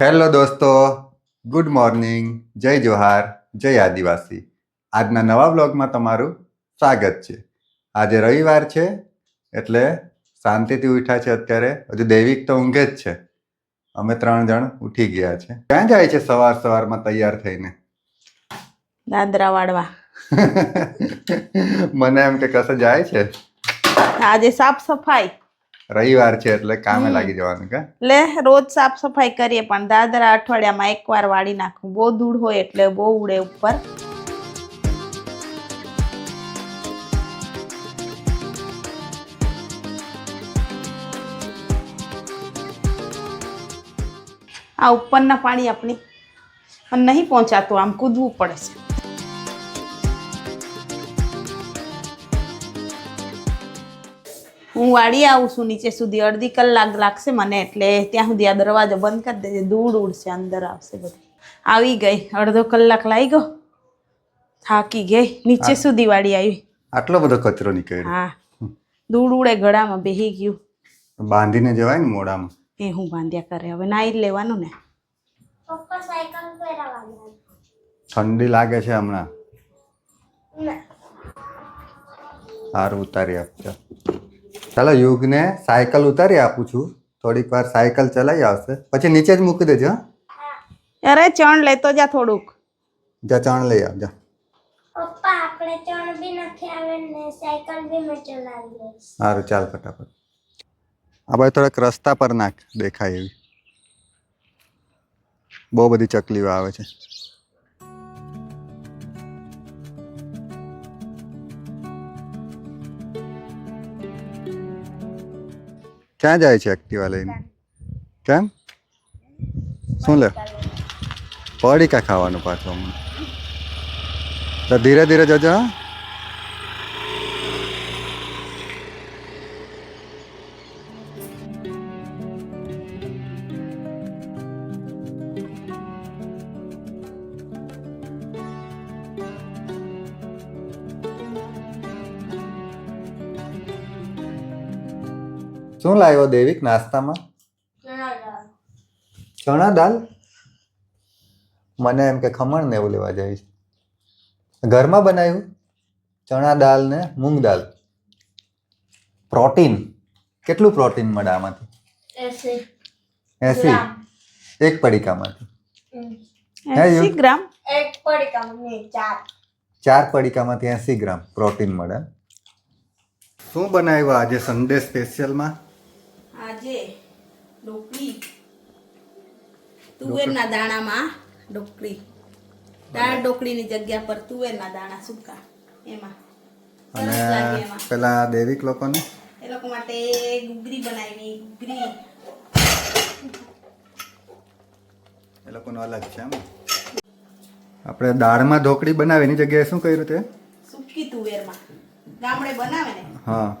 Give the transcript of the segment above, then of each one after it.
Hello દોસ્તો, good morning, જય જોહાર, જય આદિવાસી. આજના નવા બ્લોગમાં તમારું સ્વાગત છે. આજે રવિવાર છે એટલે શાંતિથી ઉઠ્યા છે. અત્યારે હજુ દૈવિક તો ઊંઘે જ છે. અમે 3 જણ ઉઠી ગયા છે. ક્યાં જાય છે સવારમાં તૈયાર થઈને? દાદરા વાળવા. મને એમ કે કશે જાય છે. આજે સાફ સફાઈ રવિવાર છે એટલે કામે લાગી જવાનું કે એટલે રોજ સાફ સફાઈ કરીએ, પણ દાદરા અઠવાડિયામાં એકવાર વાળી નાખું. બહુ ધૂળ હોય એટલે બહુ ઉડે ઉપર. આ ઉપરના પાણી આપણી પણ નહીં પહોંચાતું, આમ કૂદવું પડે છે. હું વાળી આવું છું નીચે સુધી, અડધી કલાક લાગશે મને, એટલે ત્યાં સુધી આ દરવાજો બંધ કરી દેજે. ધૂળ ઉડશે, અંદર આવશે બધી. આવી ગઈ, અડધો કલાક લાગ્યો, થાકી ગઈ. નીચે સુધી વાળી આવી. આટલો બધો કચરો નીકળ્યો. હા, ધૂળ ઉડે, ગળામાં બેહી ગયું. બાંધીને જવાય ને મોઢામાં. એ હું બાંધ્યા કરે, હવે નાઈ લેવાનું ને. ઠંડી લાગે છે હમણાં. સારું, ઉતારી આપજો. ચાલો, યુગને સાયકલ ઉતારી આપું છું. થોડીક વાર સાયકલ ચલાવી આવશે, પછી નીચે જ મૂકી દેજો. અરે ચણ લેતો જા થોડુંક. જા ચણ લઈ આવજો. પપ્પા આપણે ચણ બી નથી આવે ને સાયકલ બી મેં ચલાવી લઈશ. સારું, ચાલ ફટાફટ. આ ભાઈ થોડાક રસ્તા પર નાખ, દેખાય એવી. બહુ બધી ચકલીઓ આવે છે. ક્યાં જાય છે એક્ટિવા લઈને? કેમ? શું લે? પડીકા ખાવાનું પાછું હમણાં. તો ધીરે ધીરે જજો. હા, શું લાવ્યો દેવિક નાસ્તામાં? ચણા દાલ. મને એમ કે ખમણ ને એવું લેવા જાય છે. ઘરમાં બનાવ્યું ચણા દાલ ને મૂંગ દાલ. પ્રોટીન કેટલું પ્રોટીન મળે આમાંથી? 80 એક પડીકામાંથી. 80 ગ્રામ. એક પડીકામાં 4 પડીકામાંથી 80 ગ્રામ પ્રોટીન મળે. શું બનાવ્યું આજે સન્ડે સ્પેશિયલમાં? આજે ઢોકળી, તુવેરના દાણામાં ઢોકળી. દાળ ઢોકળીની જગ્યા પર તુવેરના દાણા સૂકા, એમાં સરસ લાગે. અને એમાં પેલા દૈવિક લોકોને એ લોકો માટે ગુગરી બનાવી. ગુગરી એ લોકોનો અલગ છે. એમ આપણે દાળમાં ઢોકળી બનાવી એની જગ્યાએ શું કર્યું તે? સૂકી તુવેરમાં ગામડે બનાવે ને, હા,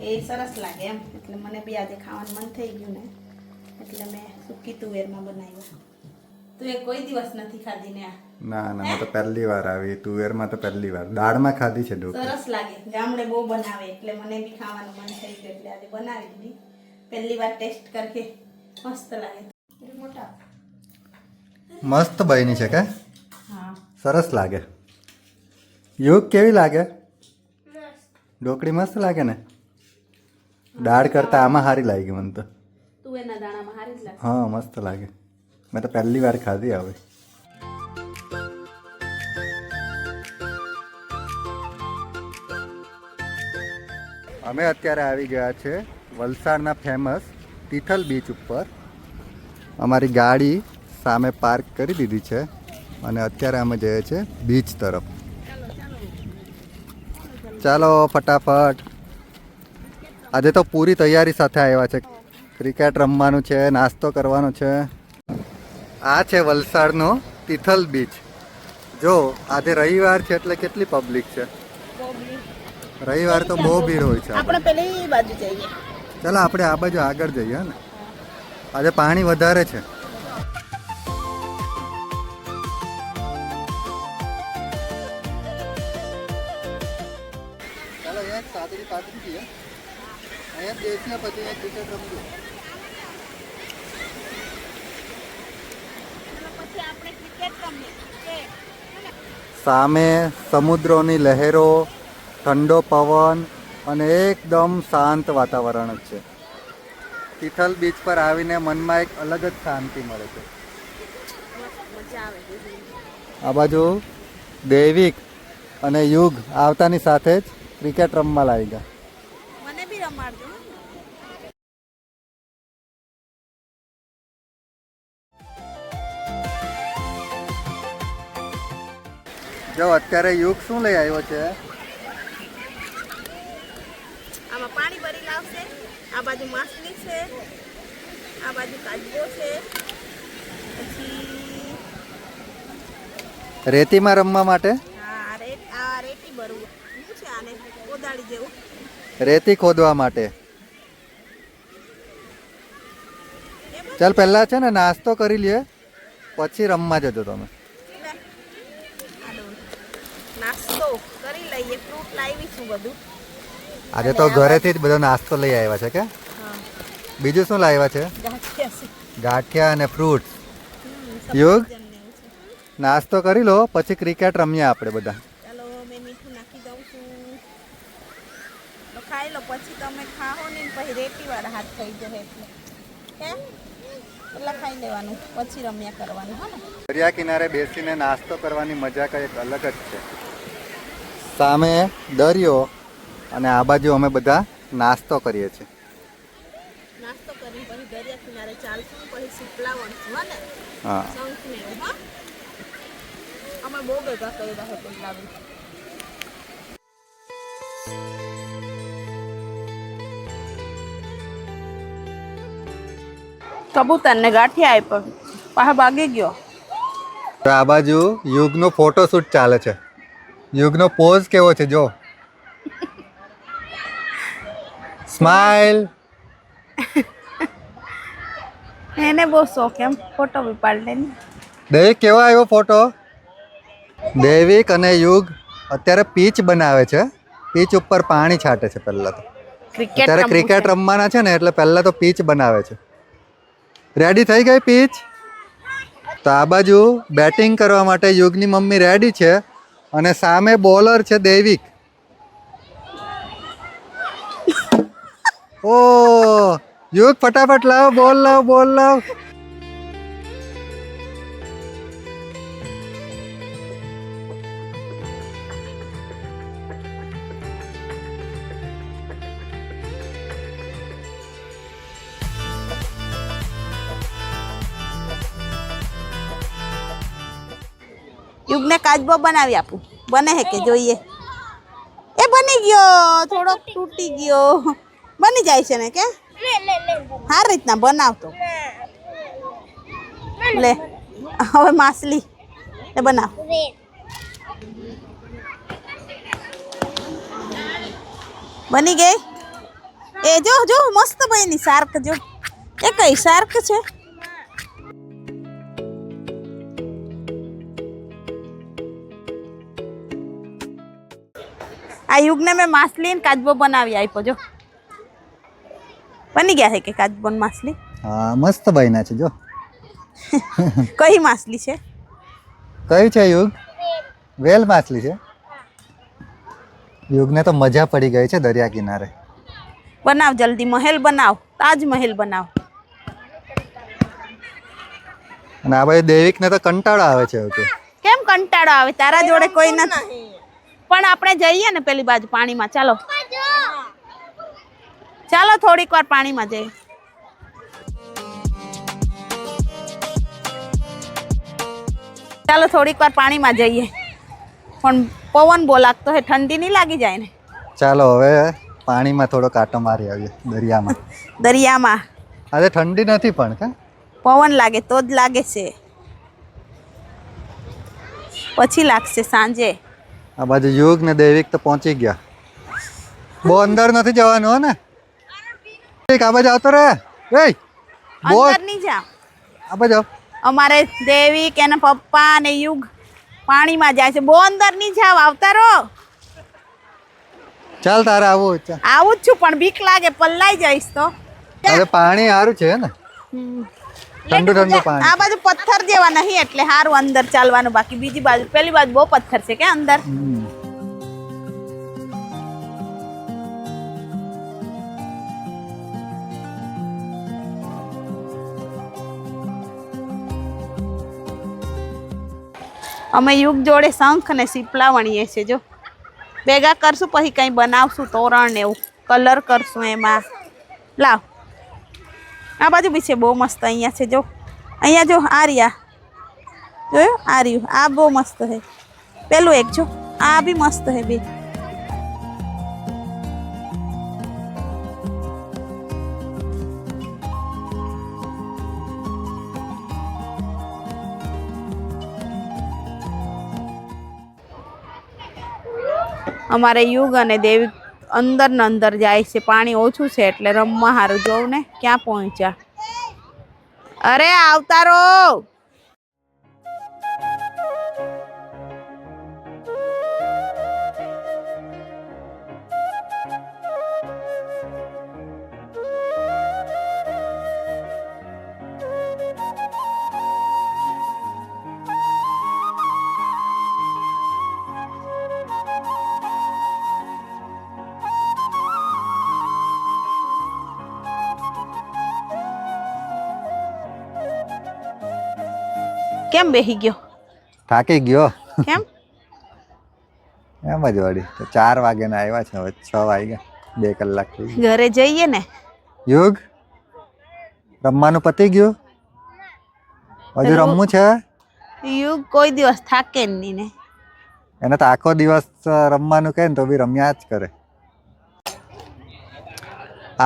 એ સરસ લાગે એમ. એટલે મને બી આજે ખાવાનું મન થઈ ગયું ને, એટલે મેં સૂકી તુવેરમાં બનાવ્યા. તું એ કોઈ દિવસ નથી ખાધી ને? આ ના ના, મેં તો પહેલી વાર આવી. તુવેરમાં તો પહેલી વાર. દાળમાં ખાધી છે ઢોકળી. સરસ લાગે, ગામડે બહુ બનાવે, એટલે મને બી ખાવાનું મન થઈ ગયું, એટલે આજે બનાવી દીધી. પહેલી વાર ટેસ્ટ કરકે મસ્ત લાગે. મોટા મસ્ત બની છે કે? હા, સરસ લાગે. યુગ કેવી લાગે? ઢોકળી મસ્ત લાગે ને? દાળ કરતા આમાં સારી લાગી મને તો. તુવેરના દાણામાં સારી જ લાગે. હા, મસ્ત લાગે. મેં તો પહેલી વાર ખાધી હવે. અમે અત્યારે આવી ગયા છે વલસાડના ફેમસ તિથલ બીચ ઉપર. અમારી ગાડી સામે પાર્ક કરી દીધી છે અને અત્યારે અમે જઈએ છીએ બીચ તરફ. ચાલો ફટાફટ. આજે તો પૂરી તૈયારી સાથે આવ્યા છે. ક્રિકેટ રમવાનું છે, નાસ્તો કરવાનો છે. આ છે વલસાડનો તિથલ બીચ. જો આજે રવિવાર છે એટલે કેટલી પબ્લિક છે. રવિવાર તો બહુ ભીડ હોય છે. આપણે પેલી બાજુ જઈએ. ચાલો આપણે આ બાજુ આગળ જઈએ ને. આજે પાણી વધારે છે. ચાલો અહીંયા સાદડી પાથરી દઈએ. અહીંયા બેસીને પછી ક્રિકેટ રમજો. સામે સમુદ્રોની લહેરો, ઠંડો પવન અને એકદમ શાંત વાતાવરણ જ છે. તિથલ બીચ પર આવીને મનમાં એક અલગ જ શાંતિ મળે છે. આ બાજુ દૈવિક અને યુગ આવતાની સાથે જ ક્રિકેટ રમવા લાગી ગયા. મને બી રમાડજો. જો અત્યારે યુગ શું લઈ આવ્યો છે? આમાં પાણી ભરી લાવશે. આ બાજુ માછલી છે, આ બાજુ કાચબો છે, પછી રેતીમાં રમવા માટે આ રેતી ભરવું શું છે આને કોદાળી જેવું. રેતી ખોદવા માટે. ચાલ પહેલા છે ને નાસ્તો કરી લઈએ, પછી રમવા જજો તમે. નાસ્તો કરી લઈએ. ફ્રૂટ લાવી છું બધું. આજે તો ઘરેથી જ બધો નાસ્તો લઈ આવ્યા છે કે? બીજું શું લાવ્યા છે? ગાંઠિયા અને ફ્રૂટ. યુગ નાસ્તો કરી લો, પછી ક્રિકેટ રમીએ આપણે બધા. ચાલો મેં મીઠું નાખી દઉં છું. તો ખાઈ લો, પછી તમે ખાઓ ને પછી રેતી વાળા હાથ થઈ જશે એટલે હે પેલા ખાઈ લેવાનું, પછી રમ્યા કરવાનું. હો ને દરિયા કિનારે બેસીને નાસ્તો કરવાની મજા કંઈક અલગ જ છે. સામે દરિયો અને આ બાજુ અમે બધા નાસ્તો કરીએ છીએ. નાસ્તો કરી પછી દરિયા કિનારે ચાલશું, પછી સીપલા વણશું. હો ને હા, શંખ ને એવું. હા અમે બહુ ભેગા કર્યા છે પેલા બી. કબૂતર ને ગાંઠિયા આપ્યો, પાછા ભાગી ગયો. તો આ બાજુ યુગનો ફોટોશૂટ ચાલે છે. યુગનો પોઝ કેવો છે જો. સ્માઈલ. એને બહુ શોખ એમ ફોટો બી પાડી લે. દૈવિક કેવો આવ્યો ફોટો? દૈવિક અને યુગ અત્યારે પીચ બનાવે છે. પીચ ઉપર પાણી છાંટે છે પહેલા તો. અત્યારે ક્રિકેટ રમવાના છે ને એટલે પહેલા તો પીચ બનાવે છે. રેડી થઈ ગઈ પીચ? તો આ બાજુ બેટિંગ કરવા માટે યુગની મમ્મી રેડી છે અને સામે બોલર છે દૈવિક. ઓ યુગ ફટાફટ લાવ, બોલ લાવ, બોલ લાવ. યુગને કાચબો બનાવી આપું. બને હે કે જોઈએ? એ બની ગયો, થોડોક તૂટી ગયો. બની જાય છે ને કે સારી રીતના બનાવતો. લે હવે માછલી એ બનાવ. બની ગઈ. એ જો જો મસ્ત બની. શાર્ક જો. એ કઈ શાર્ક છે? આ યુગને મેં માછલી ને કાચબો બનાવી આપ્યો. જો બની ગયા છે કે કાચબો ને માછલી? હા મસ્ત બન્યા છે જો. કઈ માછલી છે? કઈ છે યુગ? વેલ માછલી છે. યુગને તો મજા પડી ગઈ છે દરિયા કિનારે. બનાવ જલ્દી, મહેલ બનાવ, તાજમહેલ બનાવ. અને આ ભાઈ દૈવિકને તો કંટાળો આવે છે હવે. કેમ કંટાળો આવે? તારા જોડે કોઈ નથી. પણ આપણે જઈએ ને પેલી બાજુ પાણીમાં. ચાલો ચાલો થોડીક વાર પાણીમાં જઈએ. ચાલો થોડીક વાર પાણીમાં જઈએ. પણ પવન બહુ લાગતો હે, ઠંડી નહીં લાગી જાય ને? ચાલો હવે પાણીમાં થોડો કાંટો મારી આવીએ દરિયામાં. દરિયામાં આજે ઠંડી નથી પણ કે પવન લાગે તો જ લાગે છે, પછી લાગશે સાંજે. આ બાજુ યુગ ને દૈવિક તો પહોંચી ગયા. બહુ અંદર નથી જવાનું હો ને? આ બાજુ આવતો રે. અંદર નહીં જાવ. આ બાજુ અમારે દેવિક એના પપ્પા અને યુગ પાણીમાં જાય છે. બહુ અંદર નહીં જાવ, આવતા રહો. ચાલ તારે આવું. આવું જ છું પણ બીક લાગે, પલ્લાઈ જઈશ તો. હવે પાણી સારું છે ને? ઠંડુ ઠંડુ પાણી આ બાજુ પથ્થર જેવા નહીં એટલે સારું અંદર ચાલવાનું, બાકી બીજી બાજુ પેલી બાજુ બહુ પથ્થર છે કે અંદર. અમે યુગ જોડે શંખ ને સીપલા વણીએ છીએ, જો ભેગા કરશું પછી કંઈ બનાવશું, તોરણ ને એવું કલર કરશું એમાં. લાવ આ બાજુ બી છે બહુ મસ્ત, અહીંયા છે જો, અહીંયા જો આ રહ્યા, જોયું આ રહ્યું, આ બહુ મસ્ત છે. પેલું એક જો આ બી મસ્ત છે બે. અમારે યુગ અને દેવી અંદર ને અંદર જાય છે, પાણી ઓછું છે એટલે રમવા હારું. જોઉં ને ક્યાં પહોંચ્યા. અરે આવતા રહો. કેમ બેહી ગયો? થાકી ગયો કેમ? એમ જ વળી તો 4 વાગે ના આવ્યા છે, હવે 6 વાગ્યા, 2 કલાક થઈ ગયા. ઘરે જઈએ ને. યુગ રમવાનું પતી ગયું? હજુ રમવું છે? યુગ કોઈ દિવસ થાકે જ નહીં ને. એને તો આખો દિવસ રમવાનું કહે ને તો બી રમ્યા જ કરે.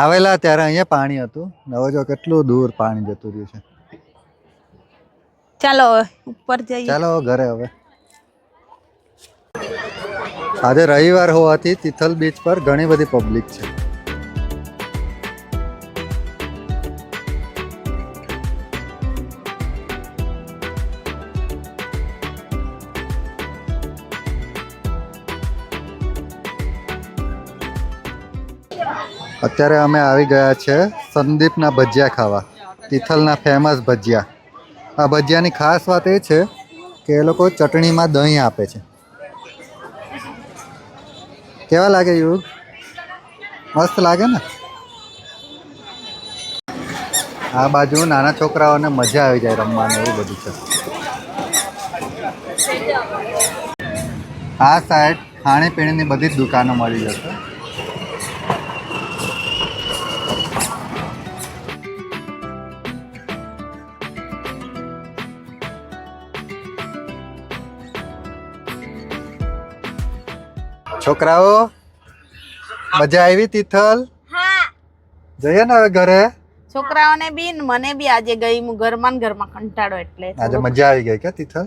આવેલા ત્યારે અહીંયા પાણી હતું, હવે જો કેટલું દૂર પાણી જતું રહ્યું છે. ચાલો ઉપર જઈએ. ચાલો ઘરે હવે. આજે રવિવાર હોવાથી તિથલ બીચ પર ઘણી બધી પબ્લિક છે. અત્યારે અમે આવી ગયા છે સંદીપના ભજીયા ખાવા, તિથલના ફેમસ ભજીયા. આ ભજીયાની ખાસ વાત એ છે કે એ લોકો ચટણીમાં દહીં આપે છે. કેવા લાગે યુગ? મસ્ત લાગે ને? આ બાજુ નાના છોકરાઓને મજા આવી જાય રમવાનું, એવું બધું છે. આ સાઈડ ખાણીપીણીની બધી જ દુકાનો મળી જશે. છોકરાઓ મજા આવી તિથલ? હા. જઈએ ને હવે ઘરે. છોકરાઓને બી ને મને બી આજે ગઈ હું ઘરમાં ને ઘરમાં કંટાળો એટલે આજે મજા આવી ગઈ કે તિથલ?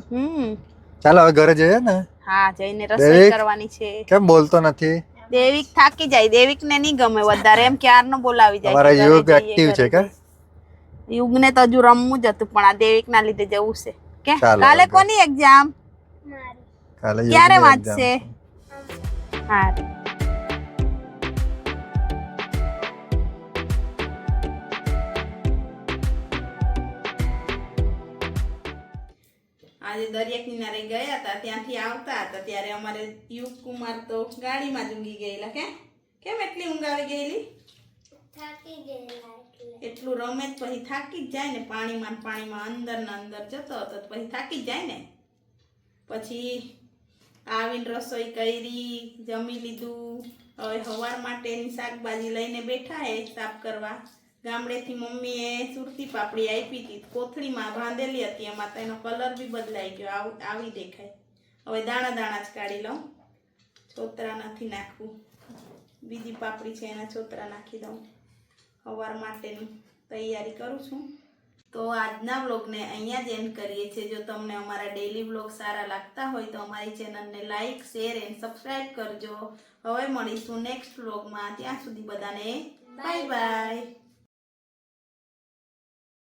ચાલો હવે ઘરે જઈએ ને. હા જઈને રસોઈ દેવિક? કરવાની છે. કેમ બોલતો નથી? દેવિક થાકી જાય, દેવિક ને નહીં ગમે વધારે, એમ ક્યારનો બોલાવી જાય. તમારા કે ઘરે યુગ જઈએ, એક્ટિવ ઘરે છે કે? જઈએ. યુગને તો હજુ રમવું જ હતું પણ આ દેવિક ના લીધે જવું છે કે. ચાલો, કાલે હવે. કોની એક્ઝામ? મારી. કાલે ક્યારે યુગની વાંચશે? exam છે. હા. આજે દરિયા કિનારે ગયા હતા, ત્યાંથી આવતા હતા ત્યારે અમારે યુગ કુમાર તો ગાડીમાં જ ઊંઘી ગયેલા. કેમ એટલી ઊંઘ આવી ગયેલી? થાકી ગયેલા એટલે. એટલું રમે જ પછી થાકી જ જાય ને, પાણીમાં અંદર ને અંદર જતો હતો તો પછી થાકી જ જાય ને. પછી આવીને રસોઈ કરી, જમી લીધું. હવે સવાર માટેની શાકભાજી લઈને બેઠા હે સાફ કરવા. ગામડેથી મમ્મીએ સુરતી પાપડી આપી હતી, કોથળીમાં બાંધેલી હતી, એમાં તો એનો કલર બી બદલાઈ ગયો, આવી દેખાય. હવે દાણા દાણા જ કાઢી લઉં, છોતરા નથી નાખવું. બીજી પાપડી છે એના છોતરા નાખી દઉં. સવાર માટેની તૈયારી કરું છું. તો આજના વ્લોગને અહીંયા જ એન્ડ કરીએ છીએ. જો તમને અમારા ડેઈલી વ્લોગ સારા લાગતા હોય તો અમારી ચેનલને લાઇક, શેર એન્ડ સબસ્ક્રાઈબ કરજો. હવે મળીશું નેક્સ્ટ વ્લોગમાં. ત્યાં સુધી બધાને બાય બાય.